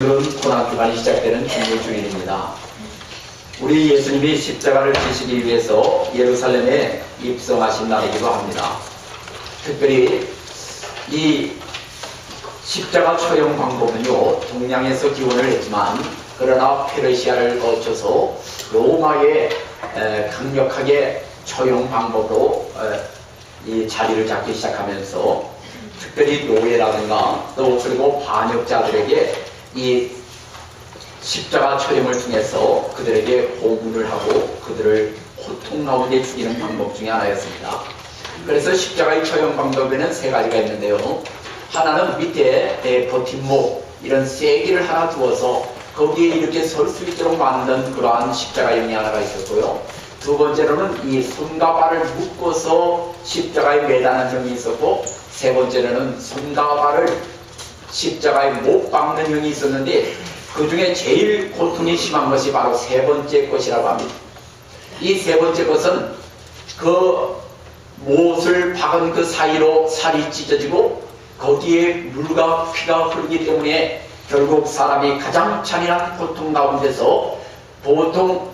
오늘은 고난주간이 시작되는 중요주일입니다. 우리 예수님이 십자가를 지시기 위해서 예루살렘에 입성하신 날이기도 합니다. 특별히 이 십자가 처형 방법은요, 동양에서 기원을 했지만 그러나 페르시아를 거쳐서 로마에 강력하게 처형 방법으로 이 자리를 잡기 시작하면서 특별히 노예라든가 또 그리고 반역자들에게 이 십자가 처형을 통해서 그들에게 보문을 하고 그들을 고통 가운데 죽이는 방법 중에 하나였습니다. 그래서 십자가의 처형 방법에는 세 가지가 있는데요. 하나는 밑에 버팀목 이런 세기를 하나 두어서 거기에 이렇게 설 수 있도록 만든 그러한 십자가형이 하나가 있었고요. 두 번째로는 이 손과 발을 묶어서 십자가에 매다는 형이 있었고, 세 번째로는 손과 발을 십자가에 못 박는 형이 있었는데 그 중에 제일 고통이 심한 것이 바로 세 번째 것이라고 합니다. 이 세 번째 것은 그 못을 박은 그 사이로 살이 찢어지고 거기에 물과 피가 흐르기 때문에 결국 사람이 가장 잔인한 고통 가운데서 보통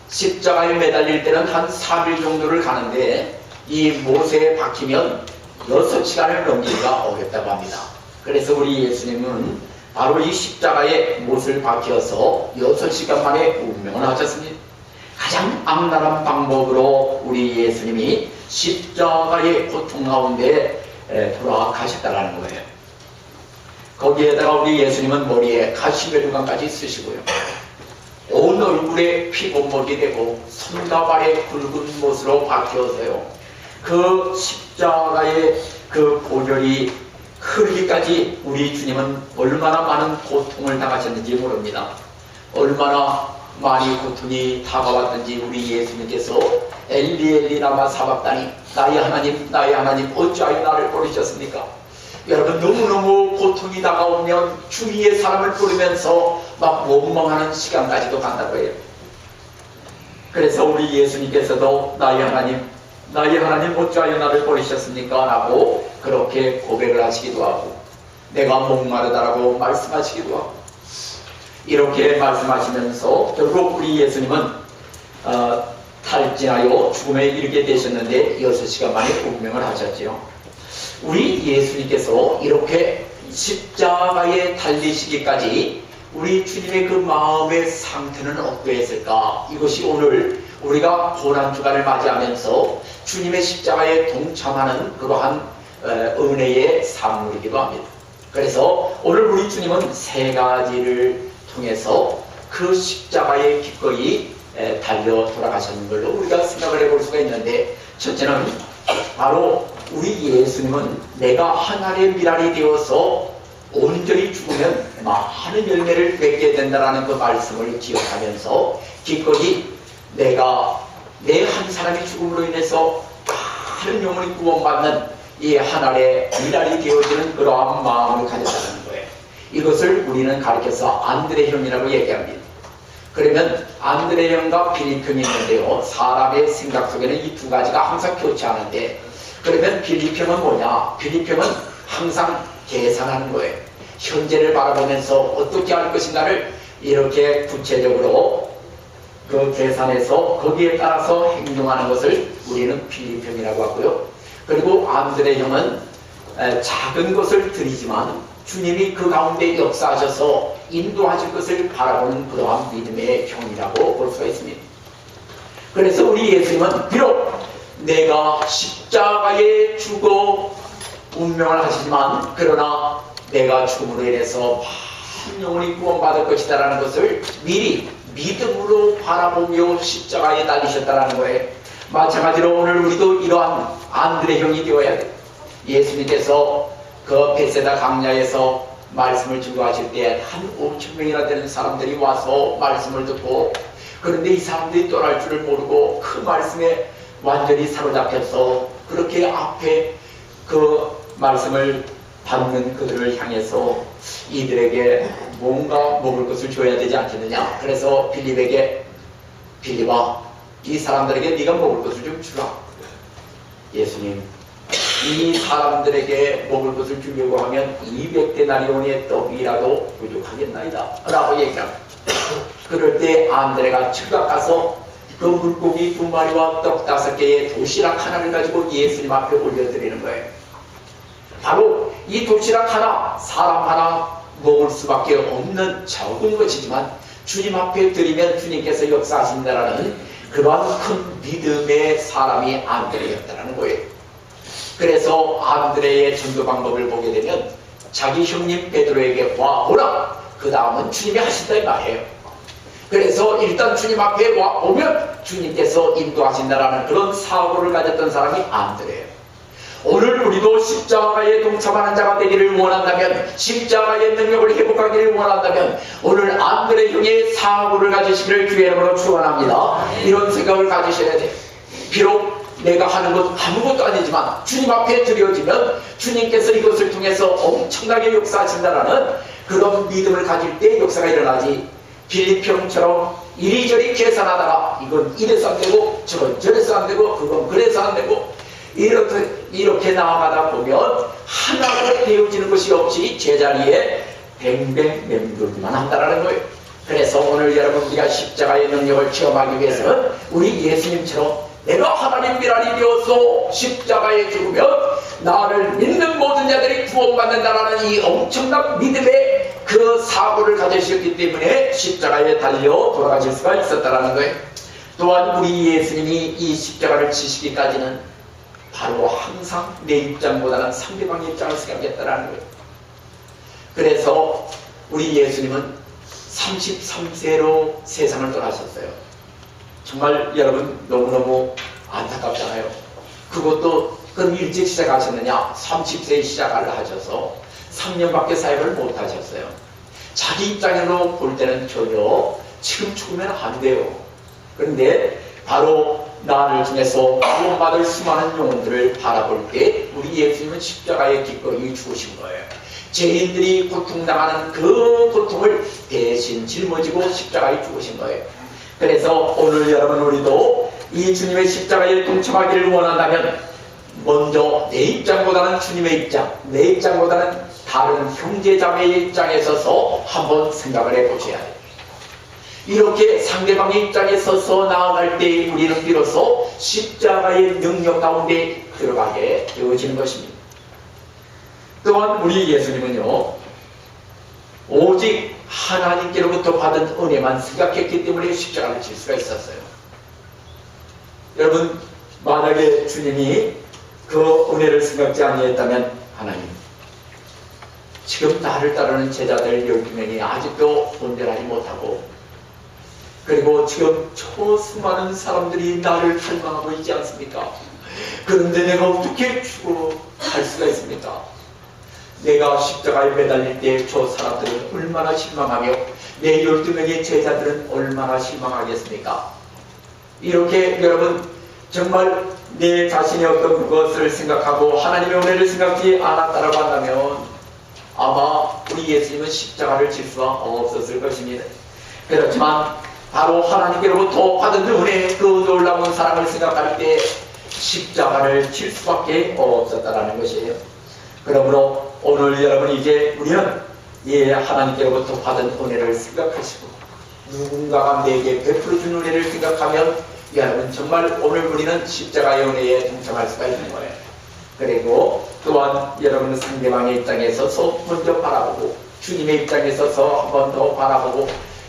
십자가에 매달릴 때는 한 3일 정도를 가는데 이 못에 박히면 6시간을 넘기기가 어렵다고 합니다. 그래서 우리 예수님은 바로 이 십자가에 못을 박혀서 6시간 만에 운명을 하셨습니다. 가장 악랄한 방법으로 우리 예수님이 십자가의 고통 가운데 돌아가셨다는 거예요. 거기에다가 우리 예수님은 머리에 가시메루관까지 쓰시고요. 온 얼굴에 피범벅이 되고 손과 발에 굵은 못으로 박혀서요. 그 십자가의 그 고열이 흐르기까지 우리 주님은 얼마나 많은 고통을 당하셨는지 모릅니다. 얼마나 많이 고통이 다가왔든지 우리 예수님께서 엘리 엘리 라마 사박다니 나의 하나님 어찌하여 나를 버리셨습니까? 여러분, 너무너무 고통이 다가오면 주위의 사람을 부르면서 막 원망하는 시간까지도 간다고 해요. 그래서 우리 예수님께서도 나의 하나님 어찌하여 나를 버리셨습니까? 라고 그렇게 고백을 하시기도 하고, 내가 목마르다라고 말씀하시기도 하고, 이렇게 말씀하시면서 결국 우리 예수님은 탈진하여 죽음에 이르게 되셨는데 6시간 만에 운명을 하셨지요. 우리 예수님께서 이렇게 십자가에 달리시기까지 우리 주님의 그 마음의 상태는 어떠했을까? 이것이 오늘 우리가 고난주간을 맞이하면서 주님의 십자가에 동참하는 그러한 은혜의 산물이기도 합니다. 그래서 오늘 우리 주님은 세 가지를 통해서 그 십자가에 기꺼이 달려 돌아가셨는 걸로 우리가 생각을 해볼 수가 있는데, 첫째는 바로 우리 예수님은 내가 하나님의 미랄이 되어서 온전히 죽으면 많은 열매를 맺게 된다는 그 말씀을 기억하면서 기꺼이 내가 내 한 사람이 죽음으로 인해서 많은 영혼이 구원받는 이 하나님의 미랄이 되어지는 그러한 마음을 가졌다는 거예요. 이것을 우리는 가르쳐서 안드레 형이라고 얘기합니다. 그러면 안드레 형과 빌립 형이 있는데요, 사람의 생각 속에는 이 두 가지가 항상 교차하는데, 그러면 빌립 형은 뭐냐? 빌립 형은 항상 계산하는 거예요. 현재를 바라보면서 어떻게 할 것인가를 이렇게 구체적으로 그 계산해서 거기에 따라서 행동하는 것을 우리는 빌립 형이라고 하고요. 그리고 안드레 형은 작은 것을 드리지만 주님이 그 가운데 역사하셔서 인도하실 것을 바라보는 그러한 믿음의 형이라고 볼 수가 있습니다. 그래서 우리 예수님은 비록 내가 십자가에 죽어 운명을 하시지만 그러나 내가 죽음으로 인해서 많은 영혼이 구원받을 것이다 라는 것을 미리 믿음으로 바라보며 십자가에 달리셨다는 거예요. 마찬가지로 오늘 우리도 이러한 안드레 형이 되어야 돼요. 예수님께서 그 베세다 강야에서 말씀을 증거하실 때 한 5,000명이나 되는 사람들이 와서 말씀을 듣고, 그런데 이 사람들이 떠날 줄을 모르고 그 말씀에 완전히 사로잡혀서 그렇게 앞에 그 말씀을 받는 그들을 향해서 이들에게 뭔가 먹을 것을 줘야 되지 않겠느냐. 그래서 빌립에게, 빌립아, 이 사람들에게 네가 먹을 것을 좀 주라. 예수님, 이 사람들에게 먹을 것을 주려고 하면 200데나리온의 떡이라도 부족하겠나이다 라고 얘기합니다. 그럴 때 안드레가 즉각 가서 그 물고기 2마리와 떡 5개의 도시락 하나를 가지고 예수님 앞에 올려드리는 거예요. 바로 이 도시락 하나, 사람 하나 먹을 수밖에 없는 적은 것이지만 주님 앞에 드리면 주님께서 역사하신다라는 그러한 큰 믿음의 사람이 안드레였다는 거예요. 그래서 안드레의 전도 방법을 보게 되면 자기 형님 베드로에게 와 오라, 그 다음은 주님이 하신다 이 말이에요. 그래서 일단 주님 앞에 와 오면 주님께서 인도하신다라는 그런 사고를 가졌던 사람이 안드레예요. 오늘 우리도 십자가에 동참하는 자가 되기를 원한다면, 십자가의 능력을 회복하기를 원한다면 오늘 안드레 형의 사고를 가지시기를 주의 이름으로 축원합니다. 이런 생각을 가지셔야 돼요. 비록 내가 하는 것 아무것도 아니지만 주님 앞에 드려지면 주님께서 이것을 통해서 엄청나게 역사하신다라는 그런 믿음을 가질 때 역사가 일어나지, 빌립형처럼 이리저리 계산하다가 이건 이래서 안 되고 저건 저래서 안 되고 그건 그래서 안 되고 이렇게 나아가다 보면 하나로 되어지는 것이 없이 제자리에 뱅뱅 맴돌기만 한다는 거예요. 그래서 오늘 여러분 우리가 십자가의 능력을 체험하기 위해서는 우리 예수님처럼 내가 하나님 미랄이 되어서 십자가에 죽으면 나를 믿는 모든 자들이 구원받는다라는 이 엄청난 믿음의 그 사고를 가지셨기 때문에 십자가에 달려 돌아가실 수가 있었다는 거예요. 또한 우리 예수님이 이 십자가를 지시기까지는 바로 항상 내 입장보다는 상대방의 입장을 생각했다는 거예요. 그래서 우리 예수님은 33세로 세상을 떠나셨어요. 정말 여러분 너무너무 안타깝잖아요. 그것도 그럼 일찍 시작하셨느냐? 30세에 시작을 하셔서 3년밖에 사역을 못 하셨어요. 자기 입장으로 볼 때는 전혀 지금 죽으면 안 돼요. 그런데 바로 나를 통해서 구원받을 수많은 영혼들을 바라볼 때 우리 예수님은 십자가에 기꺼이 죽으신 거예요. 죄인들이 고통당하는 그 고통을 대신 짊어지고 십자가에 죽으신 거예요. 그래서 오늘 여러분 우리도 이 주님의 십자가에 동참하기를 원한다면 먼저 내 입장보다는 주님의 입장, 내 입장보다는 다른 형제자매의 입장에 서서 한번 생각을 해보셔야 해요. 이렇게 상대방의 입장에 서서 나아갈 때 우리는 비로소 십자가의 능력 가운데 들어가게 되어지는 것입니다. 또한 우리 예수님은요, 오직 하나님께로부터 받은 은혜만 생각했기 때문에 십자가를 질 수가 있었어요. 여러분, 만약에 주님이 그 은혜를 생각지 아니했다면 하나님, 지금 나를 따르는 제자들 12명이 아직도 분별하지 못하고, 그리고 지금 저 수많은 사람들이 나를 닮아가고 있지 않습니까? 그런데 내가 어떻게 죽어갈 수가 있습니까? 내가 십자가에 매달릴 때 저 사람들은 얼마나 실망하며 내 12명의 제자들은 얼마나 실망하겠습니까? 이렇게 여러분 정말 내 자신의 어떤 것을 생각하고 하나님의 은혜를 생각지 않았다라고 한다면 아마 우리 예수님은 십자가를 질 수가 없었을 것입니다. 그렇지만 바로 하나님께로부터 받은 은혜의 그 놀라운 사랑을 생각할 때 십자가를 칠 수밖에 없었다라는 것이에요. 그러므로 오늘 여러분 이제 우리는 하나님께로부터 받은 은혜를 생각하시고 누군가가 내게 베풀어준 은혜를 생각하면 여러분 정말 오늘 우리는 십자가의 은혜에 동참할 수가 있는 거예요. 그리고 또한 여러분 상대방의 입장에 서서 먼저 바라보고 주님의 입장에 서서 한 번 더 바라보고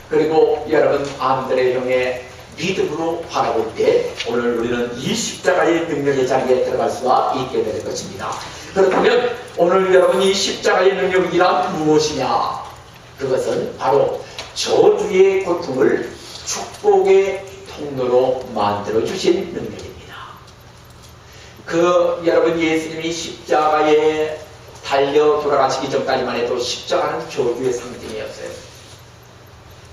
그리고 여러분 안드레 형의 믿음으로 바라볼 때 오늘 우리는 이 십자가의 능력의 자리에 들어갈 수가 있게 될 것입니다. 그렇다면 오늘 여러분 이 십자가의 능력이란 무엇이냐? 그것은 바로 저주의 고통을 축복의 통로로 만들어주신 능력입니다. 여러분 예수님이 십자가에 달려 돌아가시기 전까지만 해도 십자가는 저주의 상징이었어요.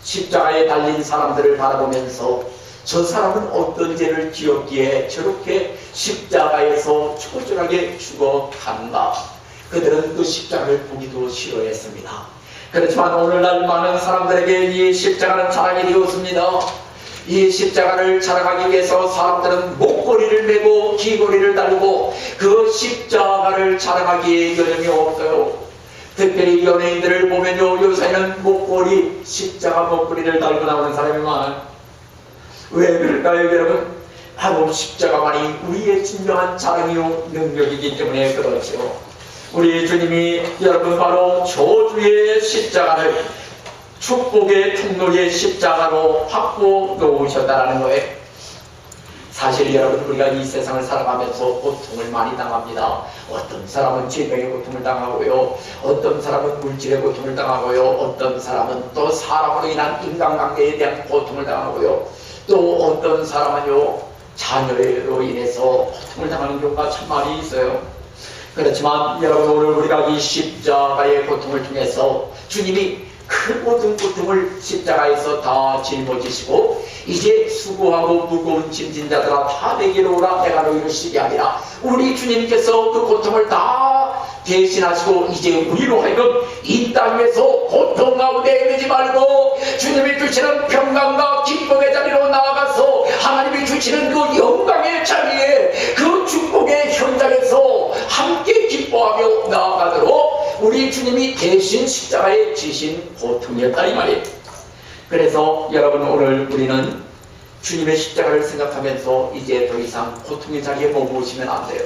십자가에 달린 사람들을 바라보면서 저 사람은 어떤 죄를 지었기에 저렇게 십자가에서 초절하게 죽어간가. 그들은 그 십자가를 보기도 싫어했습니다. 그렇지만 오늘날 많은 사람들에게 이 십자가는 자랑이 되었습니다. 이 십자가를 자랑하기 위해서 사람들은 목걸이를 메고 귀걸이를 달고 그 십자가를 자랑하기에 여념이 없어요. 특별히 연예인들을 보면요, 요새는 목걸이, 십자가 목걸이를 달고 나오는 사람이 많아요. 왜 그럴까요, 여러분? 바로 십자가만이 우리의 진정한 자랑이요 능력이기 때문에 그렇죠. 우리 주님이 여러분 바로 저주의 십자가를 축복의 통로의 십자가로 바꿔 놓으셨다는 거예요. 사실 여러분, 우리가 이 세상을 살아가면서 고통을 많이 당합니다. 어떤 사람은 질병의 고통을 당하고요, 어떤 사람은 물질의 고통을 당하고요, 어떤 사람은 또 사람으로 인한 인간관계에 대한 고통을 당하고요, 또 어떤 사람은요 자녀로 인해서 고통을 당하는 경우가 참 많이 있어요. 그렇지만 여러분, 오늘 우리가 이 십자가의 고통을 통해서 주님이 그 모든 고통을 십자가에서 다 짊어지시고 이제 수고하고 무거운 짐진 자들아 다 내게로 오라, 내가 너희를 쉬게 하리라. 우리 주님께서 그 고통을 다 대신하시고 이제 우리로 하여금 이 땅에서 고통 가운데 헤매지 말고 주님이 주시는 평강과 기쁨의 자리로 나아가서 하나님이 주시는 그 영광의 자리에 그 축복의 현장에서 함께 기뻐하며 나아가도록 우리 주님이 대신 십자가에 지신 고통이었다 이 말이에요. 그래서 여러분, 오늘 우리는 주님의 십자가를 생각하면서 이제 더 이상 고통의 자리에 머무시면 안 돼요.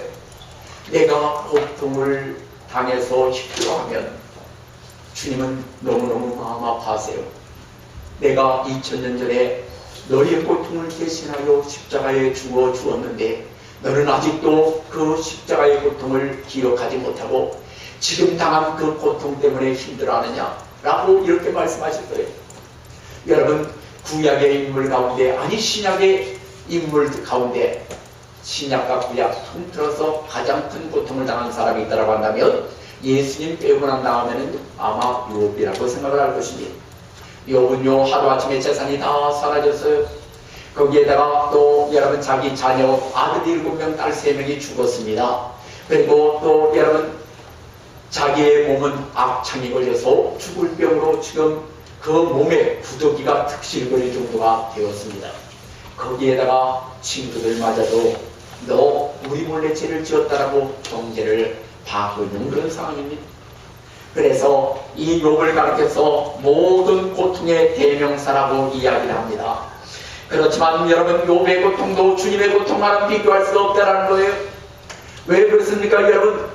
내가 고통을 당해서 힘들어하면 주님은 너무너무 마음 아파하세요. 내가 2000년 전에 너희의 고통을 대신하여 십자가에 죽어 주었는데 너는 아직도 그 십자가의 고통을 기억하지 못하고 지금 당한 그 고통 때문에 힘들어하느냐 라고 이렇게 말씀하셨어요. 여러분, 구약의 인물 가운데, 아니 신약의 인물 가운데 신약과 구약 통틀어서 가장 큰 고통을 당한 사람이 있다고 한다면 예수님 빼고 난 다음에는 아마 욥이라고 생각을 할 것입니다. 욥은요, 하루아침에 재산이 다 사라졌어요. 거기에다가 또 여러분, 자기 자녀 아들 7명, 딸 3명이 죽었습니다. 그리고 또 여러분, 자기의 몸은 악창이 걸려서 죽을 병으로 지금 그 몸에 부더기가 특실거릴 정도가 되었습니다. 거기에다가 친구들마저도 너 우리 몰래 죄를 지었다라고 경계를 받고 있는 그런 상황입니다. 그래서 이 욥을 가르쳐서 모든 고통의 대명사라고 이야기를 합니다. 그렇지만 여러분, 욥의 고통도 주님의 고통과는 비교할 수가 없다는 거예요. 왜 그렇습니까 여러분?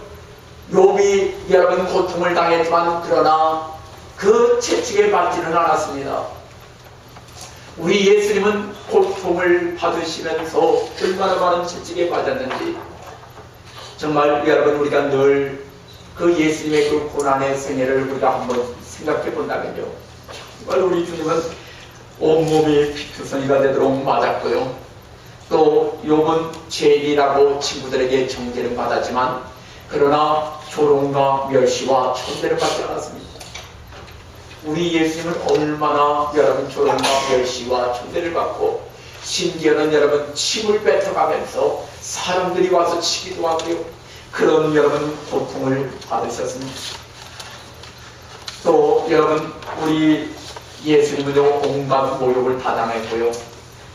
욥이 여러분 고통을 당했지만 그러나 그 채찍에 맞지는 않았습니다. 우리 예수님은 고통을 받으시면서 얼마나 많은 채찍에 맞았는지 정말 여러분, 우리가 늘 그 예수님의 그 고난의 생애를 우리가 한번 생각해 본다면요, 정말 우리 주님은 온몸이 피투성이가 되도록 맞았고요, 또 욥은 죄인이라고 친구들에게 정죄를 받았지만 그러나 조롱과 멸시와 천대를 받지 않았습니다. 우리 예수님은 얼마나 여러분 조롱과 멸시와 천대를 받고 심지어는 여러분 침을 뱉어가면서 사람들이 와서 치기도 하고요, 그런 여러분 고통을 받으셨습니다. 또 여러분, 우리 예수님은요 온갖 모욕을 다 당했고요,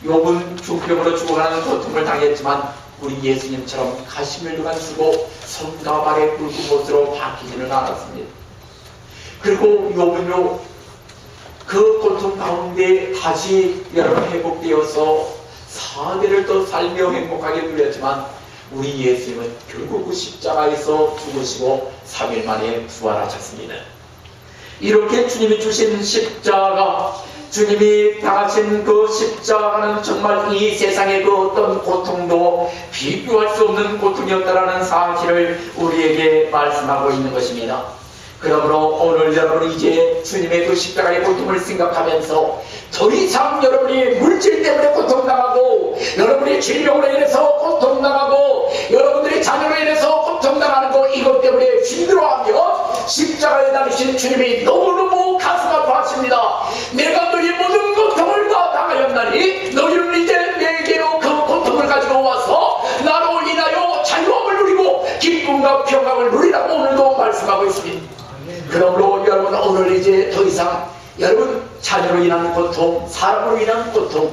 욥은 중병으로 죽어가는 고통을 당했지만 우리 예수님처럼 가시멜류관 쓰고 손과 발에 굵은 못으로 바뀌지는 않았습니다. 그리고 욥은요 그 고통 가운데 다시 여러분 회복되어서 4대를 또 살며 행복하게 누렸지만 우리 예수님은 결국 그 십자가에서 죽으시고 3일 만에 부활하셨습니다. 이렇게 주님이 주신 십자가, 주님이 당하신 그 십자가는 정말 이 세상의 그 어떤 고통도 비교할 수 없는 고통이었다라는 사실을 우리에게 말씀하고 있는 것입니다. 그러므로 오늘 여러분 이제 주님의 그 십자가의 고통을 생각하면서 더 이상 여러분이 물질 때문에 고통당하고 여러분이 질병으로 인해서 고통당하고 여러분들이 자녀로 인해서 고통당하는 거 이것 때문에 힘들어하며 십자가에 달리신 주님이 너무너무 가슴 아파하십니다. 내가 너희 모든 고통을 다 당하였나니 너희는 이제 내게로 그 고통을 가지고 와서 나로 인하여 자유함을 누리고 기쁨과 평강을 누리라고 오늘도 말씀하고 있습니다. 그러므로 여러분 오늘 이제 더 이상 여러분 자녀로 인한 고통, 사람으로 인한 고통,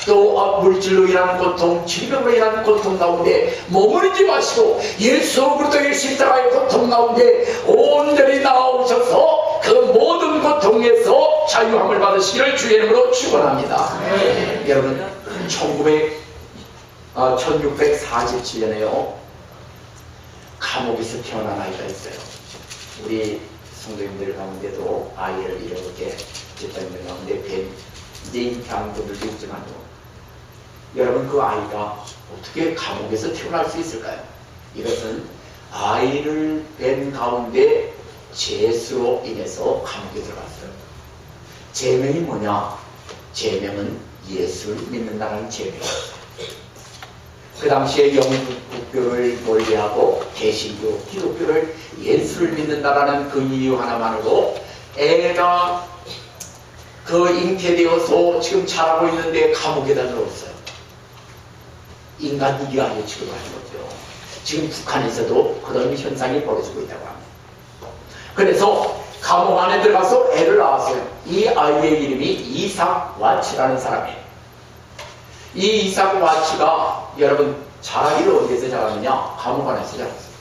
또 물질로 인한 고통, 질병으로 인한 고통 가운데 머무르지 마시고 예수 그리스도의 십자가의 고통 가운데 온전히 나오셔서 그 모든 고통에서 자유함을 받으시기를 주의 이름으로 축원합니다. 여러분 1647년에요 감옥에서 태어난 아이가 있어요. 우리 성도님들 가운데도 아이를 이렇게 집사님들 가운데 뵌 이제 인기한 분들도 있지만요, 여러분 그 아이가 어떻게 감옥에서 태어날 수 있을까요? 이것은 아이를 뵌 가운데 죄수로 인해서 감옥에 들어갔어요. 죄명이 뭐냐? 죄명은 예수를 믿는다는 죄명이었어요. 그 당시에 영국교를 멀리하고 개신교, 기독교를 예수를 믿는다라는 그 이유 하나만으로 애가 그 잉태되어서 지금 자라고 있는데 감옥에다 넣었어요. 인간 이기 아니에요 지금 하는 거죠. 지금 북한에서도 그런 현상이 벌어지고 있다고 합니다. 그래서 감옥 안에 들어가서 애를 낳았어요. 이 아이의 이름이 이삭 와치라는 사람이에요. 이 이삭 와치가 여러분 자라기를 어디에서 자랐느냐? 감옥 안에서 자랐어요.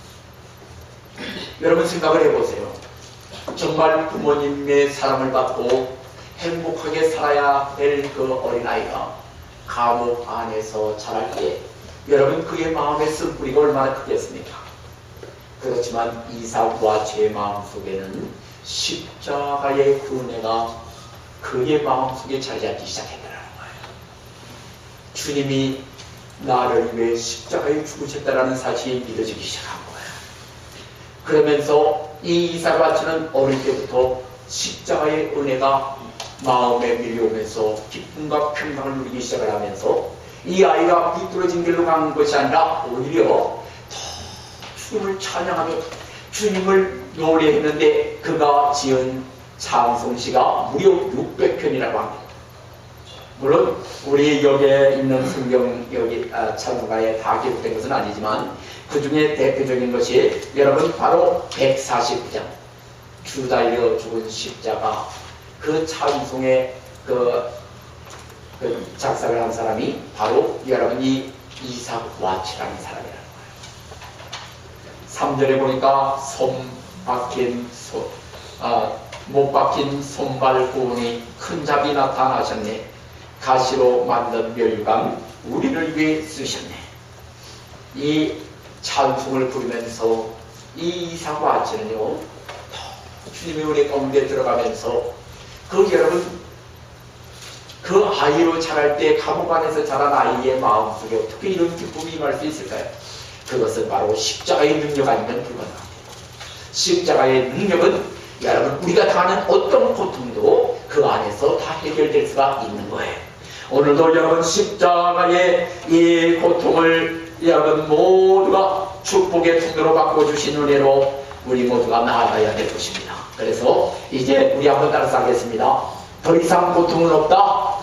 여러분 생각을 해보세요. 정말 부모님의 사랑을 받고 행복하게 살아야 될 그 어린아이가 감옥 안에서 자랄 때 여러분 그의 마음의 쓴뿌리가 얼마나 크겠습니까? 그렇지만 이삭과 제 마음속에는 십자가의 그 은혜가 그의 마음속에 자리 잡기 시작했다는 거예요. 주님이 나를 위해 십자가에 죽으셨다는 사실이 믿어지기 시작한 거예요. 그러면서 이 이삭와치는 어릴 때부터 십자가의 은혜가 마음에 밀려오면서 기쁨과 평강을 누리기 시작을 하면서 이 아이가 비뚤어진 길로 간 것이 아니라 오히려 더 주님을 찬양하며 주님을 노래했는데 그가 지은 찬송시가 무려 600편이라고 합니다. 물론 우리 여기에 있는 성경 여기 찬송가에 다 기록된 것은 아니지만 그 중에 대표적인 것이 여러분 바로 149장 주 달려 죽은 십자가 그 찬송의 그 작사를 한 사람이 바로 여러분 이 이삭 와치라는 사람이라는 거예요. 3절에 보니까 못 박힌 손발 구원이 큰 잡이 나타나셨네. 가시로 만든 멸관 우리를 위해 쓰셨네. 이 찬송을 부르면서 이 이삭 와치는요 주님의 은혜 가운데 들어가면서 여러분 그 아이로 자랄 때 감옥 안에서 자란 아이의 마음속에 어떻게 이런 기쁨이 임할 수 있을까요? 그것은 바로 십자가의 능력 아니면 불가능합니다. 십자가의 능력은 여러분 우리가 당하는 어떤 고통도 그 안에서 다 해결될 수가 있는 거예요. 오늘도 여러분 십자가의 이 고통을 여러분 모두가 축복의 통로로 바꿔주신 은혜로 우리 모두가 나아가야 될 것입니다. 그래서 이제 우리 한번 따라서 하겠습니다. 더 이상 고통은 없다.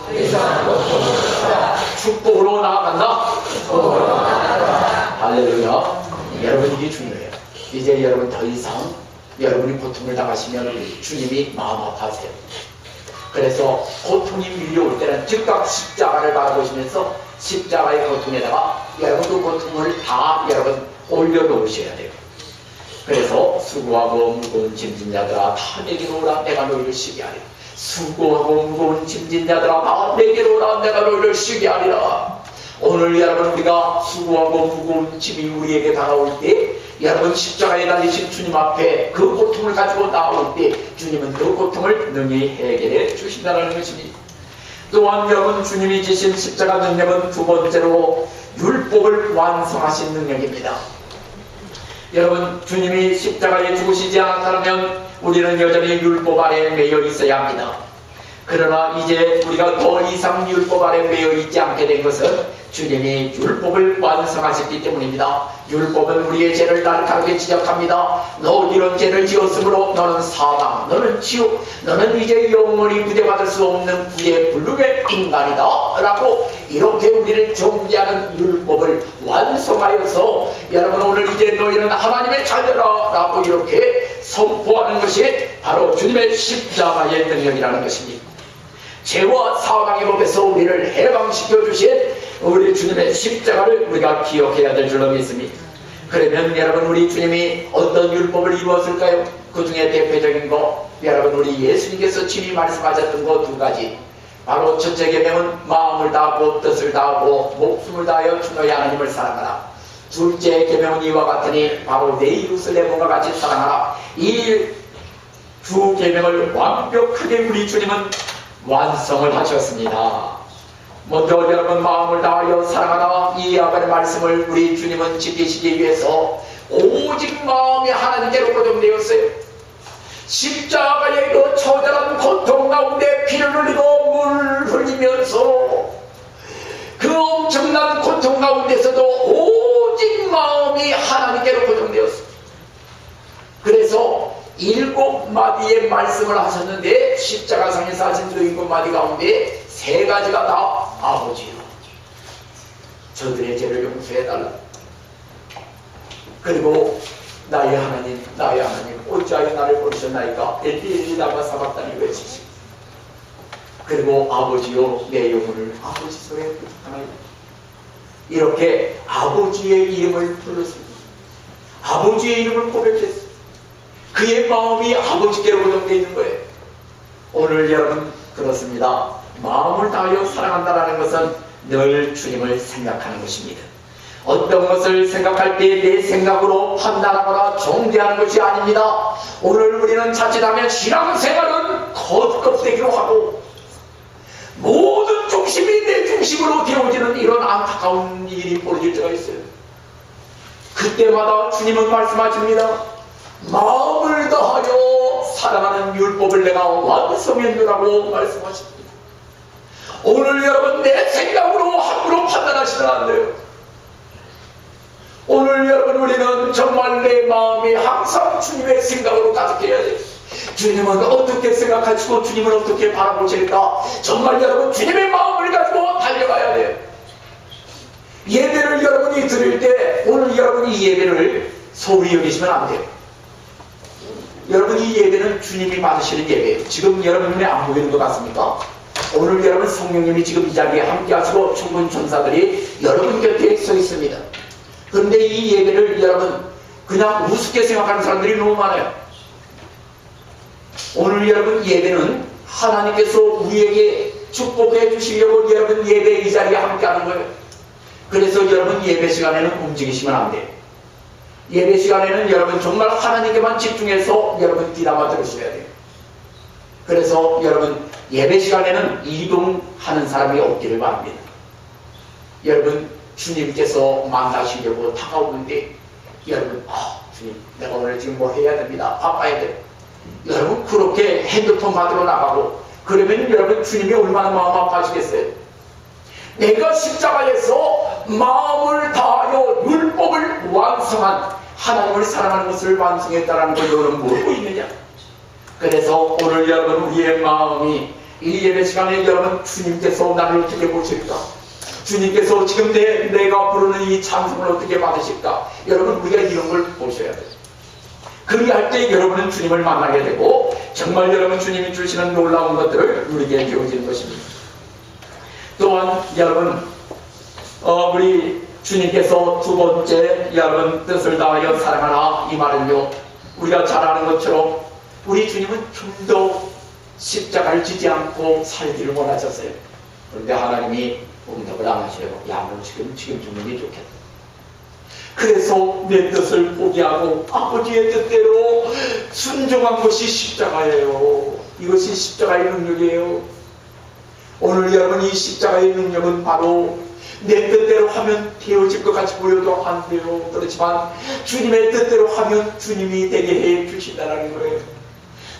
더 이상 고통은 없다. 축복으로 나아간다. 축복으로 나아간다. 할렐루야. 여러분 이게 중요해요. 이제 여러분 더 이상 여러분이 고통을 당하시면 주님이 마음 아파하세요. 그래서 고통이 밀려올 때는 즉각 십자가를 바라보시면서 십자가의 고통에다가 여러분 그 고통을 다 여러분 올려놓으셔야 돼요. 그래서 수고하고 무거운 짐진 자들아 다 내게로 오라 내가 너희를 쉬게 하리라. 수고하고 무거운 짐진 자들아 다 내게로 오라 내가 너희를 쉬게 하리라. 오늘 여러분 우리가 수고하고 무거운 짐이 우리에게 다가올 때 여러분 십자가에 달리신 주님 앞에 그 고통을 가지고 나올 때 주님은 그 고통을 능히 해결해 주신다는 것입니다. 또한 여러분 주님이 지신 십자가 능력은 두 번째로 율법을 완성하신 능력입니다. 여러분 주님이 십자가에 죽으시지 않았다면 우리는 여전히 율법 아래 매여 있어야 합니다. 그러나 이제 우리가 더 이상 율법 아래 매여 있지 않게 된 것은 주님이 율법을 완성하셨기 때문입니다. 율법은 우리의 죄를 날카롭게 지적합니다. 너 이런 죄를 지었으므로 너는 사망, 너는 지옥, 너는 이제 영원히 구제받을 수 없는 구의 불능의 인간이다 라고 이렇게 우리를 정죄하는 율법을 완성하여서 여러분 오늘 이제 너희는 하나님의 자녀라 라고 이렇게 선포하는 것이 바로 주님의 십자가의 능력이라는 것입니다. 죄와 사망의 법에서 우리를 해방시켜 주신 우리 주님의 십자가를 우리가 기억해야 될 줄로 믿습니다. 그러면 여러분, 우리 주님이 어떤 율법을 이루었을까요? 그 중에 대표적인 거, 여러분, 우리 예수님께서 친히 말씀하셨던 거 두 가지. 바로 첫째 계명은 마음을 다하고 뜻을 다하고 목숨을 다하여 주 너의 하나님을 사랑하라. 둘째 계명은 이와 같으니 바로 내 이웃을 내 몸과 같이 사랑하라. 이 두 계명을 완벽하게 우리 주님은 완성을 하셨습니다. 먼저 여러분, 마음을 다하여 사랑하라, 이 아버지의 말씀을 우리 주님은 지키시기 위해서 오직 마음이 하나님께로 고정되었어요. 십자가의 그 처절한 고통 가운데 피를 흘리고 물 흘리면서 그 엄청난 고통 가운데서도 오직 마음이 하나님께로 고정되었습니다. 그래서 7마디의 말씀을 하셨는데, 십자가상에서 하신 그 7마디 가운데 3가지가 다 아버지요, 저들의 죄를 용서해달라. 그리고 나의 하나님, 나의 하나님, 어찌하여 나를 버리셨나이까? 엘리엘리라마 사박단이 외치시. 그리고 아버지요, 내 영혼을 아버지 손에 부탁하나이다. 이렇게 아버지의 이름을 불렀습니다. 아버지의 이름을 고백했습니다. 그의 마음이 아버지께로 고정되어 있는 거예요. 오늘 여러분, 그렇습니다. 마음을 다하여 사랑한다는 것은 늘 주님을 생각하는 것입니다. 어떤 것을 생각할 때 내 생각으로 판단하거나 정죄하는 것이 아닙니다. 오늘 우리는 자칫하면 신앙생활은 겉껍데기로 하고 모든 중심이 내 중심으로 되어지는 이런 안타까운 일이 벌어질 때가 있어요. 그때마다 주님은 말씀하십니다. 마음을 다하여 사랑하는 율법을 내가 완성했노라고 말씀하십니다. 오늘 여러분, 내 생각으로 함부로 판단하시면 안 돼요. 오늘 여러분, 우리는 정말 내 마음이 항상 주님의 생각으로 가득해야 돼요. 주님은 어떻게 생각하시고 주님은 어떻게 바라보실까? 정말 여러분, 주님의 마음을 가지고 달려가야 돼요. 예배를 여러분이 드릴 때 오늘 여러분이 이 예배를 소홀히 여기시면 안 돼요. 여러분, 이 예배는 주님이 받으시는 예배예요. 지금 여러분 눈에 안 보이는 것 같습니까? 오늘 여러분, 성령님이 지금 이 자리에 함께 하시고 천군 천사들이 여러분 곁에 서 있습니다. 그런데 이 예배를 여러분 그냥 우습게 생각하는 사람들이 너무 많아요. 오늘 여러분, 예배는 하나님께서 우리에게 축복해 주시려고 여러분 예배 이 자리에 함께 하는 거예요. 그래서 여러분, 예배 시간에는 움직이시면 안 돼요. 예배 시간에는 여러분 정말 하나님께만 집중해서 여러분 귀담아 들으셔야 돼요. 그래서 여러분, 예배 시간에는 이동하는 사람이 없기를 바랍니다. 여러분, 주님께서 만나시려고 다가오는데 여러분, 주님, 내가 오늘 지금 뭐 해야 됩니다. 바빠야 돼요. 여러분, 그렇게 핸드폰 받으러 나가고 그러면 여러분, 주님이 얼마나 마음 아파하시겠어요? 내가 십자가에서 마음을 다하여 율법을 완성한 하나님을 사랑하는 것을 완성했다는 걸 여러분 모르고 있느냐? 그래서 오늘 여러분, 우리의 마음이 이 예배 시간에 여러분, 주님께서 나를 어떻게 보실까? 주님께서 지금 내가 부르는 이 찬송을 어떻게 받으실까? 여러분, 우리가 이런 걸 보셔야 돼요. 그리할 때 여러분은 주님을 만나게 되고 정말 여러분, 주님이 주시는 놀라운 것들을 누리게 되어지는 것입니다. 또한 여러분, 우리 주님께서 두 번째 여러분 뜻을 다하여 사랑하라, 이 말은요, 우리가 잘 아는 것처럼 우리 주님은 좀 더 십자가를 지지 않고 살기를 원하셨어요. 그런데 하나님이 응답을 안 하셔요. 야, 너 지금 죽는 게 좋겠다. 그래서 내 뜻을 포기하고 아버지의 뜻대로 순종한 것이 십자가예요. 이것이 십자가의 능력이에요. 오늘 여러분, 이 십자가의 능력은 바로 내 뜻대로 하면 되어질 것 같이 보여도 안 돼요. 그렇지만 주님의 뜻대로 하면 주님이 되게 해 주신다는 거예요.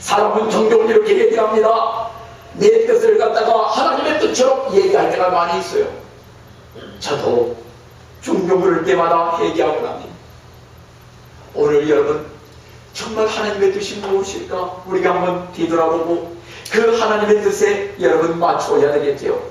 사람은 종종 이렇게 얘기합니다. 내 뜻을 갖다가 하나님의 뜻처럼 얘기할 때가 많이 있어요. 저도 종종 그럴 때마다 얘기하고 납니다. 오늘 여러분, 정말 하나님의 뜻이 무엇일까? 우리가 한번 뒤돌아보고 그 하나님의 뜻에 여러분 맞춰야 되겠죠.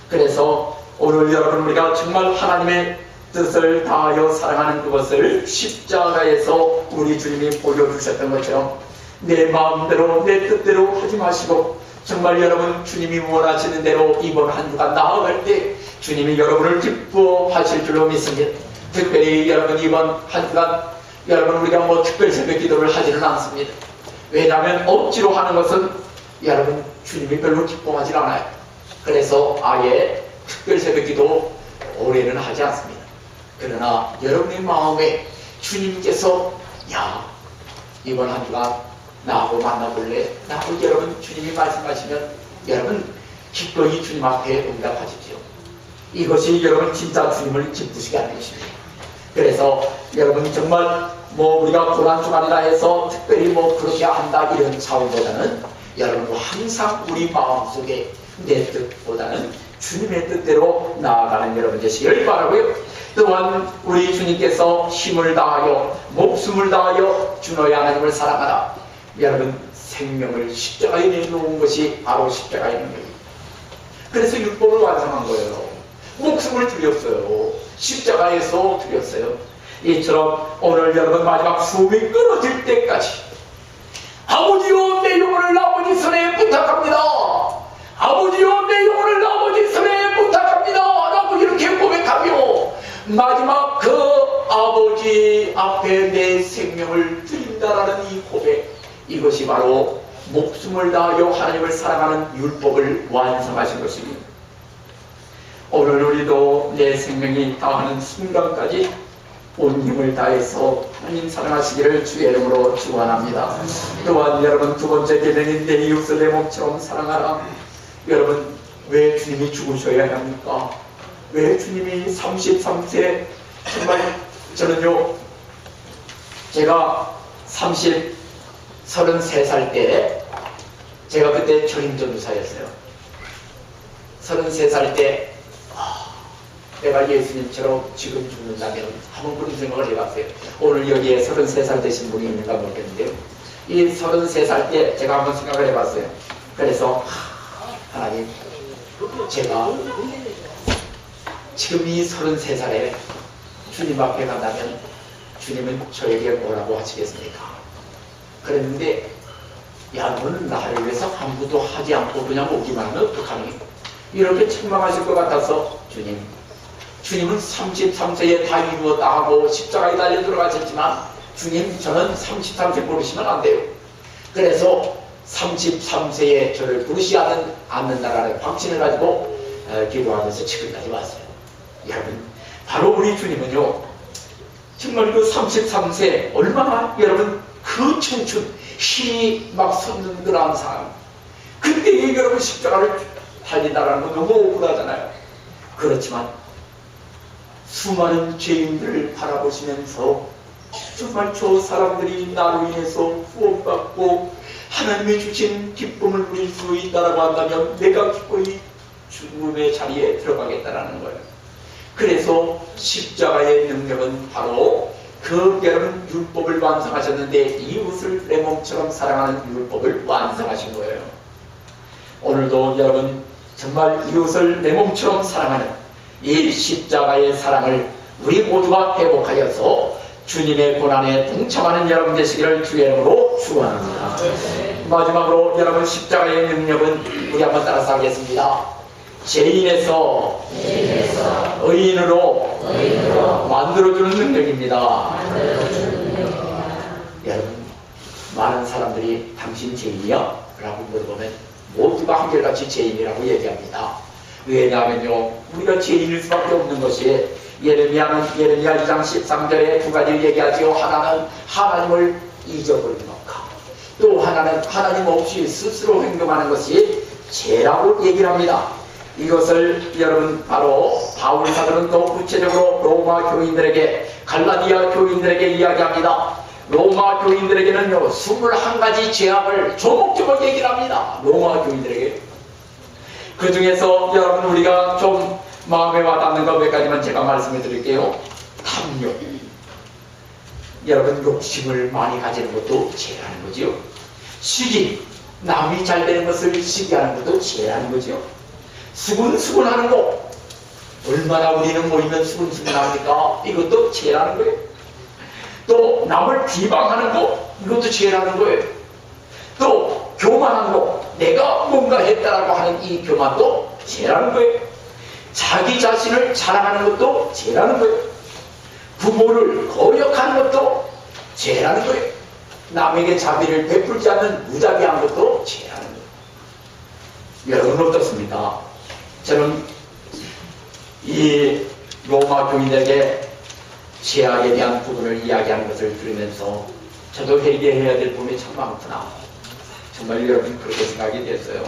그래서 오늘 여러분, 우리가 정말 하나님의 뜻을 다하여 사랑하는 그것을 십자가에서 우리 주님이 보여주셨던 것처럼 내 마음대로 내 뜻대로 하지 마시고 정말 여러분 주님이 원하시는 대로 이번 한 주간 나아갈 때 주님이 여러분을 기뻐하실 줄로 믿습니다. 특별히 여러분 이번 한 주간 여러분 우리가 뭐 특별 새벽 기도를 하지는 않습니다. 왜냐하면 억지로 하는 것은 여러분 주님이 별로 기뻐하지 않아요. 그래서 아예 특별 새벽 기도 올해는 하지 않습니다. 그러나 여러분의 마음에 주님께서 야 이번 한 주간 나하고 만나볼래? 나하고 여러분 주님이 말씀하시면 여러분 기꺼이 주님 앞에 응답하십시오. 이것이 여러분 진짜 주님을 기쁘시게 하는 것입니다. 그래서 여러분 정말 뭐 우리가 고난주간이라 해서 특별히 뭐 그렇게 한다 이런 차원보다는 여러분 항상 우리 마음속에 내 뜻보다는 주님의 뜻대로 나아가는 여러분 되시기를 바라고요. 또한 우리 주님께서 힘을 다하여 목숨을 다하여 주너의 하나님을 사랑하라. 여러분 생명을 십자가에 내놓은 것이 바로 십자가의 능력입니다. 그래서 율법을 완성한 거예요. 목숨을 드렸어요. 십자가에서 드렸어요. 이처럼 오늘 여러분 마지막 숨이 끊어질 때까지 아버지여 내 영혼을 아버지 손에 부탁합니다. 아버지여 내 영혼을 아버지 손에 부탁합니다 라고 이렇게 고백하며 마지막 그 아버지 앞에 내 생명을 드린다라는 이 고백, 이것이 바로 목숨을 다하여 하나님을 사랑하는 율법을 완성하신 것입니다. 오늘 우리도 내 생명이 다하는 순간까지 온 힘을 다해서 하나님 사랑하시기를 주의 이름으로 축원합니다. 또한 여러분 두 번째 계명인 내 이웃을 내 몸처럼 사랑하라. 여러분 왜 주님이 죽으셔야 합니까? 왜 주님이 33세 정말 저는요 제가 33살 때 제가 그때 전임전도사였어요. 33살 때 내가 예수님처럼 지금 죽는다면 한번 그런 생각을 해봤어요. 오늘 여기에 33살 되신 분이 있는가 모르겠는데요. 이 33살 때 제가 한번 생각을 해봤어요. 그래서 하나님 제가 지금 이 33살에 주님 앞에 간다면 주님은 저에게 뭐라고 하시겠습니까? 그랬는데 야 너는 나를 위해서 아무것도 하지 않고 그냥 오기만 하면 어떡하니? 이렇게 책망하실 것 같아서 주님은 33세에 다 이루었다 하고 십자가에 달려 들어가셨지만 주님 저는 33세 부르시면 안 돼요. 그래서 33세에 저를 부르시 않는다라는 확신을 가지고 기도하면서 지금까지 왔어요. 여러분 바로 우리 주님은요 정말 그 33세 얼마나 여러분 그 청춘 힘이 막 솟는 그런 사람 그때 여러분 십자가를 달린다라는 건 너무 억울하잖아요. 그렇지만 수많은 죄인들을 바라보시면서 정말 저 사람들이 나로 인해서 구원받고 하나님이 주신 기쁨을 누릴 수 있다라고 한다면 내가 기꺼이 죽음의 자리에 들어가겠다라는 거예요. 그래서 십자가의 능력은 바로 그 여러분 율법을 완성하셨는데 이웃을 내 몸처럼 사랑하는 율법을 완성하신 거예요. 오늘도 여러분 정말 이웃을 내 몸처럼 사랑하는 이 십자가의 사랑을 우리 모두가 회복하여서 주님의 고난에 동참하는 여러분 되시기를 주의 이름으로 축원합니다. 마지막으로 여러분 십자가의 능력은 우리 한번 따라서 하겠습니다. 죄인에서 의인으로 만들어주는 능력입니다. 여러분 많은 사람들이 당신 죄인이야? 라고 물어보면 모두가 한결같이 죄인이라고 얘기합니다. 왜냐하면요 우리가 죄인일 수밖에 없는 것이 예레미야 2장 13절에 두 가지를 얘기하지요. 하나는 하나님을 잊어버린 것과 또 하나는 하나님 없이 스스로 행동하는 것이 죄라고 얘기를 합니다. 이것을 여러분 바로 바울 사도는 더 구체적으로 로마 교인들에게 갈라디아 교인들에게 이야기합니다. 로마 교인들에게는요 21가지 죄악을 조목조목 얘기를 합니다. 로마 교인들에게. 그 중에서 여러분 우리가 좀 마음에 와닿는 것 몇 가지만 제가 말씀해 드릴게요. 탐욕. 여러분 욕심을 많이 가지는 것도 죄라는 거지요. 시기. 남이 잘 되는 것을 시기하는 것도 죄라는 거지요. 수군수군하는 거. 얼마나 우리는 모이면 수군수군합니까? 이것도 죄라는 거예요. 또 남을 비방하는 거. 이것도 죄라는 거예요. 또 교만한 거. 내가 뭔가 했다라고 하는 이 교만도 죄라는 거예요. 자기 자신을 자랑하는 것도 죄라는 거예요. 부모를 거역하는 것도 죄라는 거예요. 남에게 자비를 베풀지 않는 무자비한 것도 죄라는 거예요. 여러분 어떻습니까? 저는 이 로마 교인에게 죄악에 대한 부분을 이야기하는 것을 들으면서 저도 회개해야 될 부분이 참 많구나. 정말 여러분 그렇게 생각이 됐어요.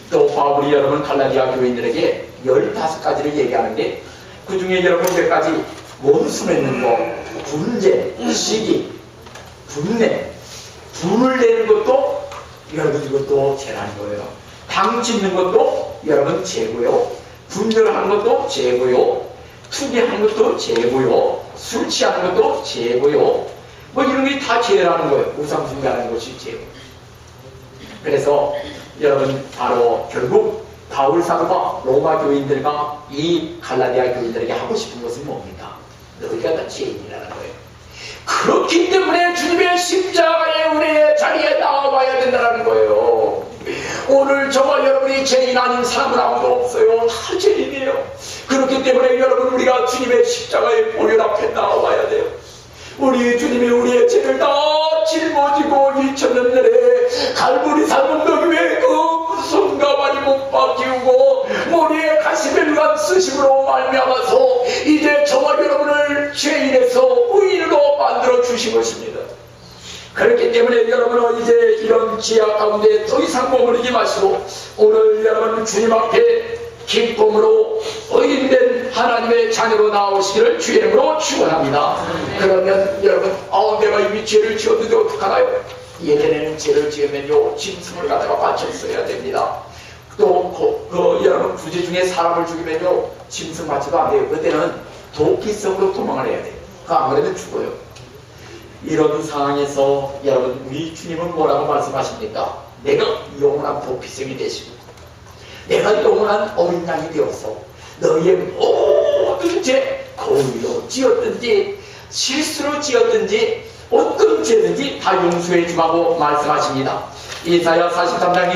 또 바울이 여러분 갈라디아 교인들에게 15가지를 얘기하는데 그 중에 여러분 몇 가지 원수 맺는 거, 분재, 시기, 분내, 분을 내는 것도 여러분 이것도 죄라는 거예요. 당 짓는 것도 여러분 죄고요. 분열하는 것도 죄고요. 투기하는 것도 죄고요. 술 취하는 것도 죄고요. 뭐 이런 게 다 죄라는 거예요. 우상 숭배하는 것이 죄고. 그래서 여러분 바로 결국 바울 사도가 로마 교인들과 이 갈라디아 교인들에게 하고 싶은 것은 뭡니까? 너희가 다 죄인이라는 거예요. 그렇기 때문에 주님의 십자가의 은혜의 자리에 나와야 된다는 거예요. 오늘 저와 여러분이 죄인 아닌 사람은 아무도 없어요. 다 죄인이에요. 그렇기 때문에 여러분 우리가 주님의 십자가의 보혈 앞에 나와야 돼요. 우리 주님이 우리의 죄를 다 짊어지고 2000년 전에 갈보리 산은 너희 위에 금손과 많이 못 박히우고 머리에 가시멜간 쓰심으로 말미암아서 이제 저와 여러분을 죄인에서 의인으로 만들어 주신 것입니다. 그렇기 때문에 여러분은 이제 이런 지하 가운데 더 이상 머무르지 마시고 오늘 여러분 주님 앞에 기쁨으로 의인된 하나님의 자녀로 나오시기를 주의 이름으로 축원합니다. 그러면 여러분 내가 이미 죄를 지었는데 어떡하나요? 예전에는 죄를 지으면요 짐승을 갖다가 바쳤어야 됩니다. 또 여러분 부재 중에 사람을 죽이면요 짐승 바치도 안 돼요. 그때는 도피성으로 도망을 해야 돼요. 안 그러면 죽어요. 이런 상황에서 여러분 우리 주님은 뭐라고 말씀하십니까? 내가 영원한 도피성이 되시고 내가 영원한 어린 양이 되어서 너희의 모든 죄 거울로 지었든지 실수로 지었든지 어떤 죄든지 다 용서해 주라고 말씀하십니다. 이사야 43장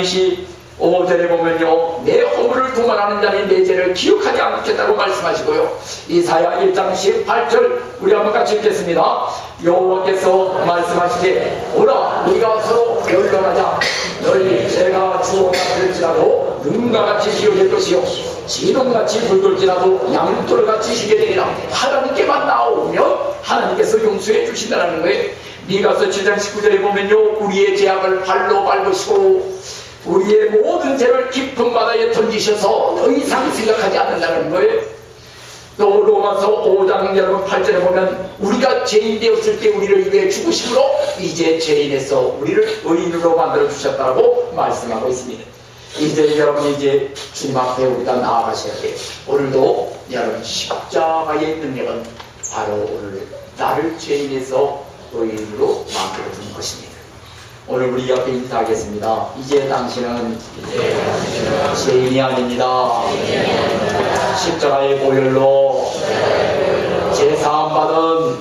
25절에 보면요 내 허물을 도말하는 자는 내 죄를 기억하지 않겠다고 말씀하시고요. 이사야 1장 18절 우리 한번 같이 읽겠습니다. 여호와께서 말씀하시되 오라 우리가 서로 변론하자. 너희 죄가 주옥 같을지라도 눈과 같이 기울일 것이요 지동같이 붉을지라도 양털같이 희게 되리라. 하나님께만 나오면 하나님께서 용서해 주신다는 거예요. 미가서 7장 19절에 보면요 우리의 죄악을 발로 밟으시고 우리의 모든 죄를 깊은 바다에 던지셔서 더 이상 생각하지 않는다는 거예요. 또 로마서 5장 여러분 8절에 보면 우리가 죄인 되었을 때 우리를 위해 죽으심으로 이제 죄인에서 우리를 의인으로 만들어 주셨다고 말씀하고 있습니다. 이제 여러분 이제 주님 앞에 우리가 나아가셔야 돼요. 오늘도 여러분 십자가의 능력은 바로 오늘 나를 죄인에서 의인으로 만들어 준 것입니다. 오늘 우리 옆에 인사하겠습니다. 이제 당신은 죄인이 아닙니다. 십자가의 보혈로 제사함 받은